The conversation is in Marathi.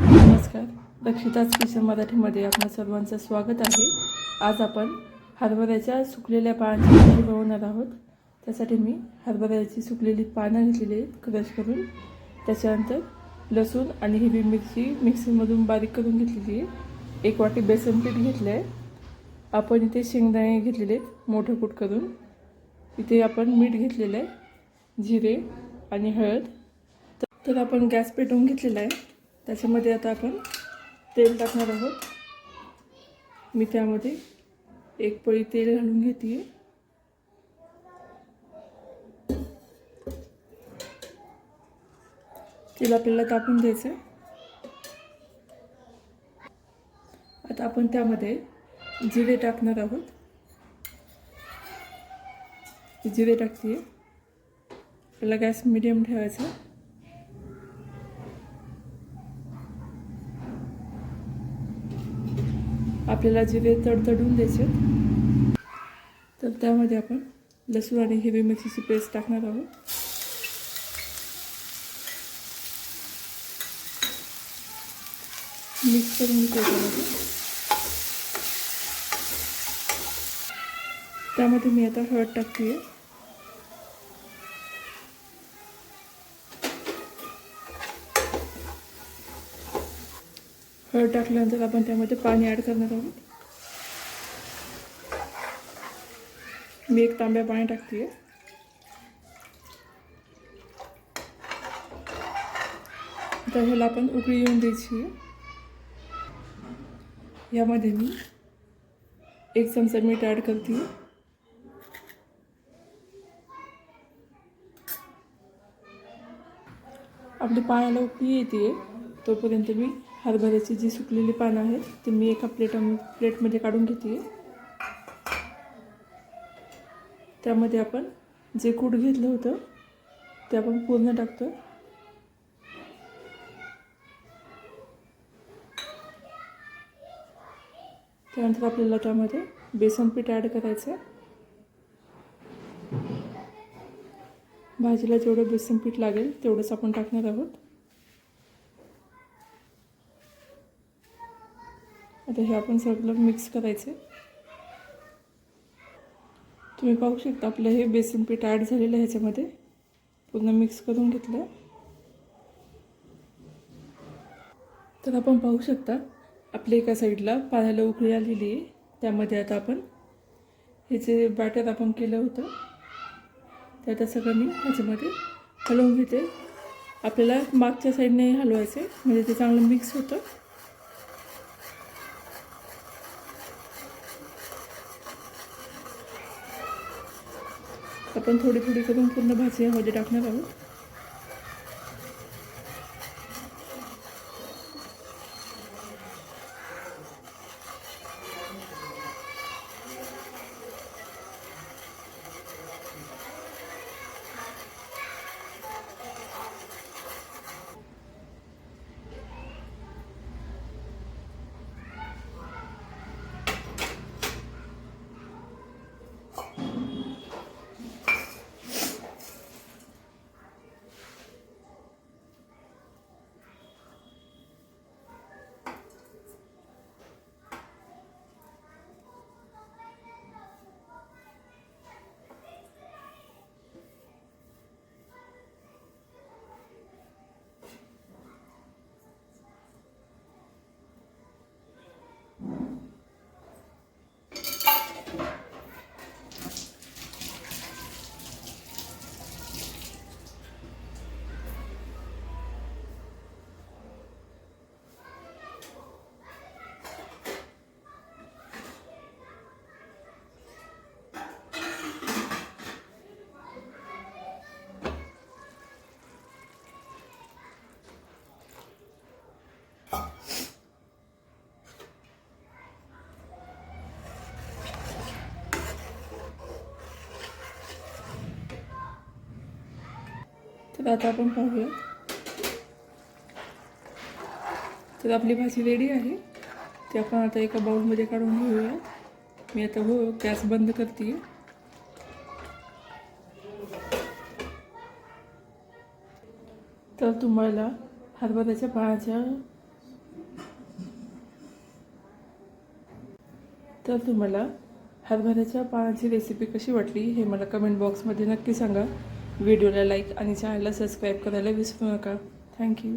नमस्कार, दक्षिताज किचन मराठीमध्ये आपल्या सर्वांचं स्वागत आहे. आज आपण हरभऱ्याच्या सुकलेल्या पानांची भाजी बनवणार आहोत. त्यासाठी मी हरभऱ्याची सुकलेली पानं घेतलेली आहेत क्रश करून. त्याच्यानंतर लसूण आणि हिरवी मिरची मिक्सरमधून बारीक करून घेतलेली आहे. 1 वाटी बेसन पीठ घेतलं आहे. आपण इथे शेंगदाणे घेतलेले आहेत मोठं कूट करून. इथे आपण मीठ घेतलेलं आहे, जिरे आणि हळद. तर आपण गॅस पेटवून घेतलेला आहे. त्याच्यामध्ये आता आपण तेल टाकणार आहोत. मी त्यामध्ये 1 पळी तेल घालून घेते. तेल आपल्याला तापून द्यायचं. आता आपण त्यामध्ये जिरे टाकणार आहोत. जिरे टाकते. आपल्याला गॅस मीडियम ठेवायचा. आपल्याला जिरे तडतडून द्यायचे. तर त्यामध्ये आपण लसूण आणि हिरवी मिरचीची पेस्ट टाकणार आहोत. मिक्स करून घ्यायचं. त्यामध्ये मी आता हळद टाकते. हळद टाकल्यानंतर आपण त्यामध्ये पाणी ॲड करणार आहोत. मी 1 तांब्या पाणी टाकते. आता ह्याला आपण उकळी येऊन द्यायची. यामध्ये मी 1 चमचा मीठ ॲड करते. आपली पाण्याला उकळी येते तोपर्यंत मी हरभऱ्याची जी सुकलेली पानं आहेत ती मी एका प्लेटमध्ये काढून घेते. त्यामध्ये आपण जे कूट घेतलं होतं ते आपण पूर्ण टाकतो. त्यानंतर आपल्याला त्यामध्ये बेसन पीठ ॲड करायचं. भाजीला जेवढं बेसन पीठ लागेल तेवढंच आपण टाकणार आहोत. आता हे आपण सगळं मिक्स करायचं. तुम्ही पाहू शकता आपलं हे बेसन पीठ ॲड झालेलं आहे. ह्याच्यामध्ये पूर्ण मिक्स करून घेतलं. तर आपण पाहू शकता आपल्या एका साईडला पाण्याला उकळी आलेली आहे. त्यामध्ये आता आपण हे जे बॅटर आपण केलं होतं ते आता सगळं मी ह्याच्यामध्ये हलवून घेते. आपल्याला मागच्या साईडने हलवायचे म्हणजे ते चांगलं मिक्स होतं. आपण थोडी थोडी करून पूर्ण भाजी यामध्ये टाकणार आहोत. तर आता आपण पाहूया. तर आपली भाजी रेडी आहे. ती आपण आता एका बाउलमध्ये काढून घेऊया. मी आता गॅस बंद करते. तर तुम्हाला हरभऱ्याच्या पानाच्या तर तुम्हाला हरभऱ्याच्या पानाची रेसिपी कशी वाटली हे मला कमेंट बॉक्समध्ये नक्की सांगा. व्हिडिओला लाईक आणि चॅनलला सबस्क्राईब करायला विसरू नका. थँक्यू.